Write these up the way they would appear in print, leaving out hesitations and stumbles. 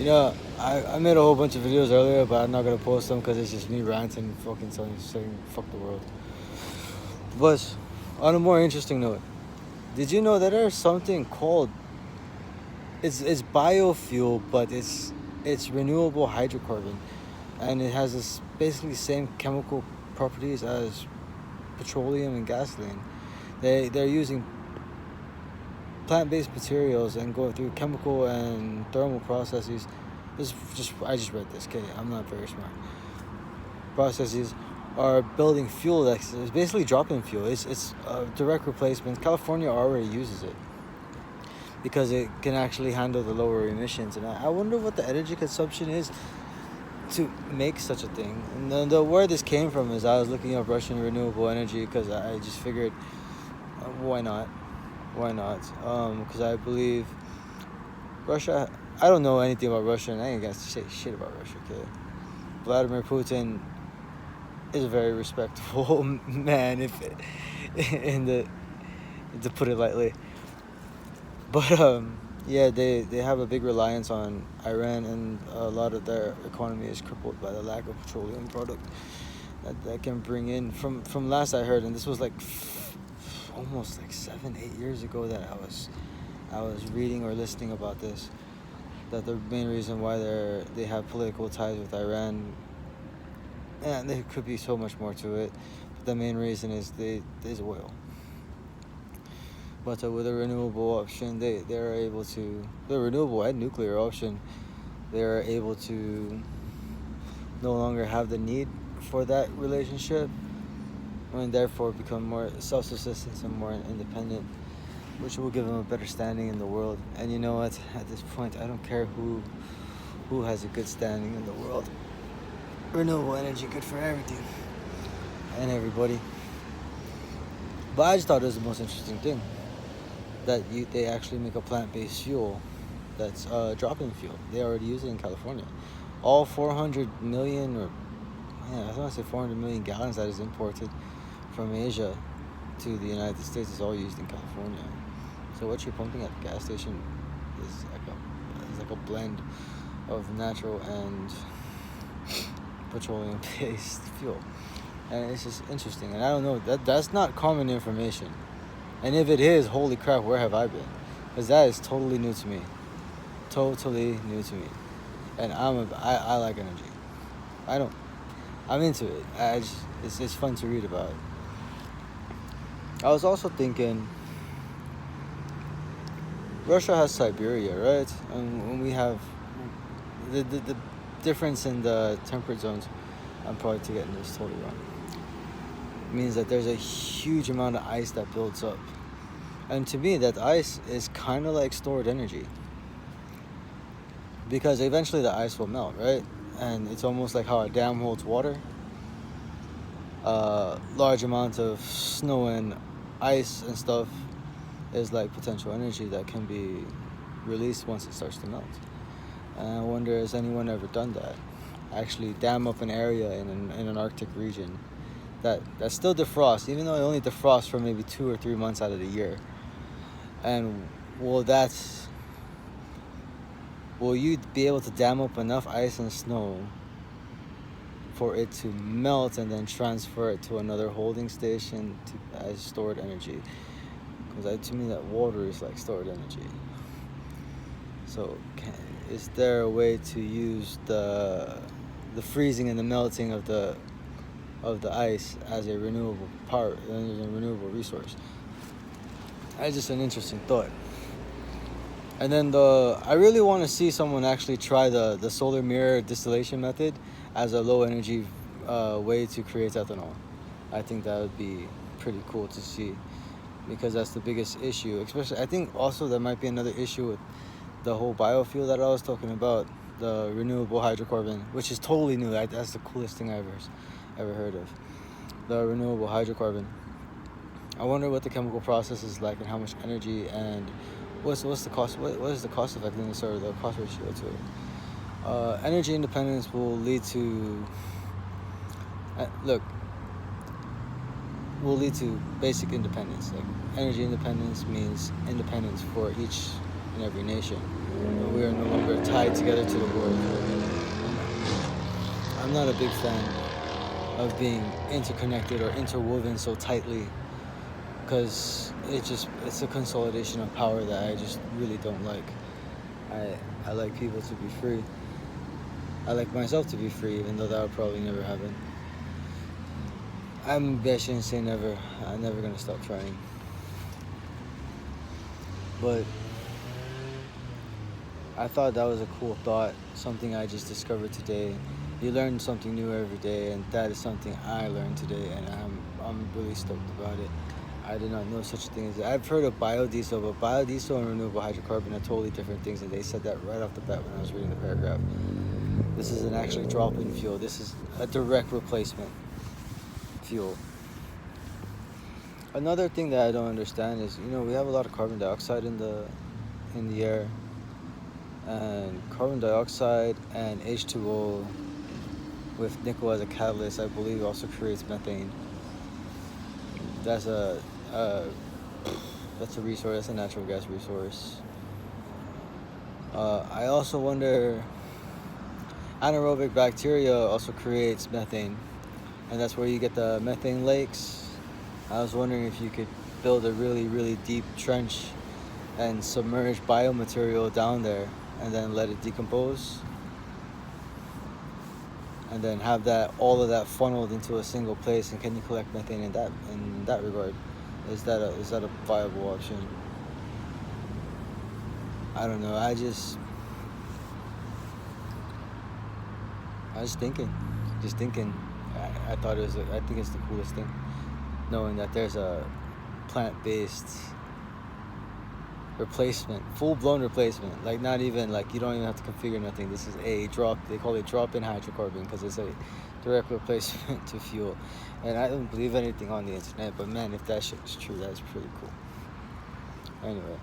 You know, I made a whole bunch of videos earlier, but I'm not gonna post them because it's just me ranting, fucking saying fuck the world. But on a more interesting note, did you know that there's something called it's biofuel, but it's renewable hydrocarbon, and it has this basically same chemical properties as petroleum and gasoline. They're using plant-based materials and going through chemical and thermal processes. I just read this. Okay, I'm not very smart. Processes are building fuel that's basically drop-in fuel. It's a direct replacement. California already uses it because it can actually handle the lower emissions. And I wonder what the energy consumption is to make such a thing. And where this came from is I was looking up Russian renewable energy because I just figured, why not? Why not? Because I believe Russia. I don't know anything about Russia, and I ain't gonna say shit about Russia. Okay, Vladimir Putin is a very respectable man, if in the to put it lightly. But yeah, they have a big reliance on Iran, and a lot of their economy is crippled by the lack of petroleum product that can bring in. From last I heard, and this was like almost like 7-8 years ago that I was reading or listening about this, that the main reason why they have political ties with Iran, and there could be so much more to it, but the main reason is there's oil. But with a renewable option, they're able to, the renewable and nuclear option, they're able to no longer have the need for that relationship, and therefore become more self-sustaining and more independent, which will give them a better standing in the world. And you know what? At this point, I don't care who has a good standing in the world. Renewable energy, good for everything and everybody. But I just thought it was the most interesting thing that they actually make a plant-based fuel that's drop-in fuel. They already use it in California. All 400 million, or I want to say 400 million gallons that is imported from Asia to the United States is all used in California. So what you're pumping at the gas station is like a blend of natural and petroleum-based fuel, and it's just interesting. And I don't know, that's not common information. And if it is, holy crap, where have I been? Because that is totally new to me. Totally new to me. And I like energy. I'm into it. It's fun to read about. I was also thinking, Russia has Siberia, right? And when we have the difference in the temperate zones, I'm probably getting this totally wrong, means that there's a huge amount of ice that builds up. And to me, that ice is kind of like stored energy, because eventually the ice will melt, right? And it's almost like how a dam holds water. Large amounts of snow and ice and stuff is like potential energy that can be released once it starts to melt. And I wonder, has anyone ever done that? Actually dam up an area in an Arctic region that still defrosts, even though it only defrosts for maybe 2 or 3 months out of the year. And will you be able to dam up enough ice and snow for it to melt and then transfer it to another holding station as stored energy? Because to me, that water is like stored energy. So is there a way to use the freezing and the melting of the ice as a renewable resource? That's just an interesting thought. And then I really want to see someone actually try the solar mirror distillation method as a low energy way to create ethanol. I think that would be pretty cool to see, because that's the biggest issue. Especially, I think also there might be another issue with the whole biofuel that I was talking about, the renewable hydrocarbon, which is totally new. That's the coolest thing I've ever heard of. The renewable hydrocarbon. I wonder what the chemical process is like and how much energy and what's the cost. What is the cost effectiveness or the cost ratio to it? Energy independence will lead to will lead to basic independence. Like, energy independence means independence for each and every nation. We are no longer tied together to the world. I'm not a big fan of being interconnected or interwoven so tightly, because it's a consolidation of power that I just really don't like. I like people to be free. I like myself to be free, even though that would probably never happen. I shouldn't say never. I'm never gonna stop trying. But I thought that was a cool thought, something I just discovered today. You learn something new every day, and that is something I learned today, and I'm really stoked about it. I did not know such a thing as that. I've heard of biodiesel, but biodiesel and renewable hydrocarbon are totally different things, and they said that right off the bat when I was reading the paragraph. This is an actually drop-in fuel. This is a direct replacement fuel. Another thing that I don't understand is, we have a lot of carbon dioxide in the air, and carbon dioxide and H2O with nickel as a catalyst, I believe, also creates methane. That's a resource. That's a natural gas resource. I also wonder, anaerobic bacteria also creates methane, and that's where you get the methane lakes. I was wondering if you could build a really, really deep trench and submerge biomaterial down there and then let it decompose, and then have all of that funneled into a single place. And can you collect methane in that regard? Is that a viable option? I don't know. I just thinking. I thought I think it's the coolest thing, knowing that there's a plant-based replacement, full-blown replacement. Like, not even, like, you don't even have to configure nothing. This is they call it drop-in hydrocarbon, because it's a direct replacement to fuel. And I don't believe anything on the internet, but man, if that shit is true, that's pretty cool. Anyway,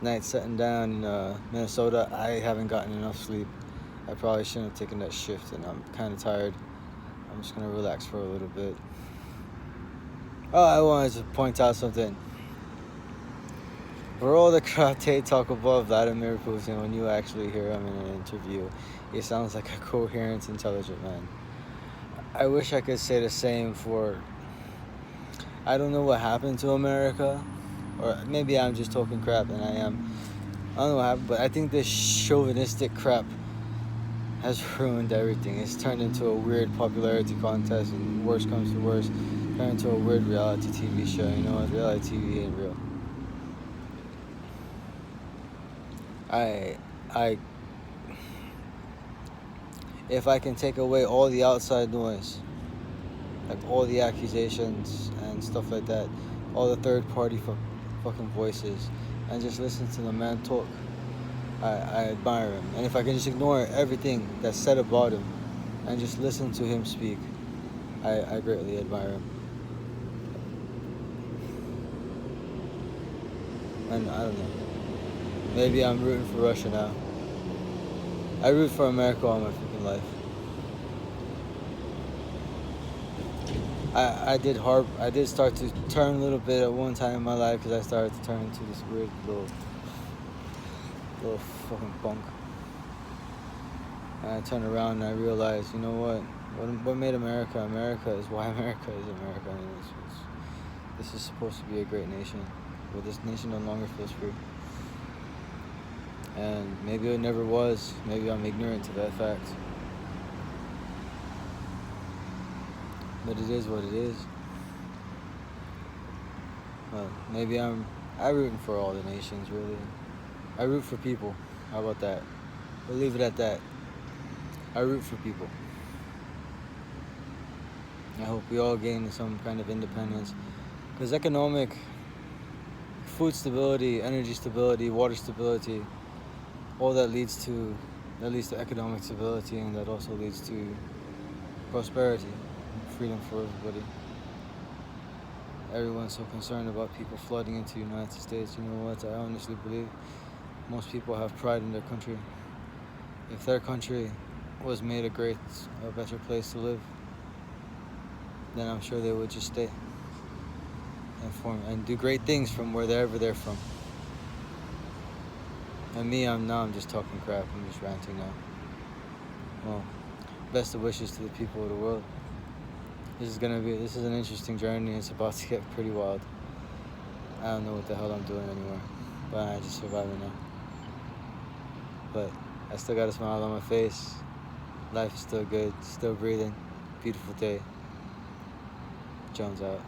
night setting down in Minnesota. I haven't gotten enough sleep. I probably shouldn't have taken that shift, and I'm kind of tired. I'm just gonna relax for a little bit. Oh, I wanted to point out something. For all the crap they talk about Vladimir Putin, when you actually hear him in an interview, he sounds like a coherent, intelligent man. I wish I could say the same for, I don't know what happened to America, or maybe I'm just talking crap, and I am. I don't know what happened, but I think this chauvinistic crap has ruined everything. It's turned into a weird popularity contest, and worse comes to worse, turned into a weird reality TV show. Reality TV ain't real. If I can take away all the outside noise, like all the accusations and stuff like that, all the third-party fucking voices, and just listen to the man talk, I admire him. And if I can just ignore everything that's said about him and just listen to him speak, I greatly admire him. And I don't know, maybe I'm rooting for Russia now. I root for America all my freaking life. I did start to turn a little bit at one time in my life, because I started to turn into this weird little fucking punk. And I turned around and I realized, you know what made America America is why America is America. I mean, this is supposed to be a great nation, but this nation no longer feels free. And maybe it never was. Maybe I'm ignorant to that fact. But it is what it is. Well, maybe I'm rooting for all the nations, really. I root for people. How about that? We'll leave it at that. I root for people. I hope we all gain some kind of independence. Because economic, food stability, energy stability, water stability, all that leads to economic stability, and that also leads to prosperity, freedom for everybody. Everyone's so concerned about people flooding into the United States. You know what? I honestly believe most people have pride in their country. If their country was made a better place to live, then I'm sure they would just stay and do great things from wherever they're from. And me, I'm just talking crap. I'm just ranting now. Well, best of wishes to the people of the world. This is an interesting journey. It's about to get pretty wild. I don't know what the hell I'm doing anymore, but I just surviving now. But I still got a smile on my face. Life is still good, still breathing. Beautiful day. Jones out.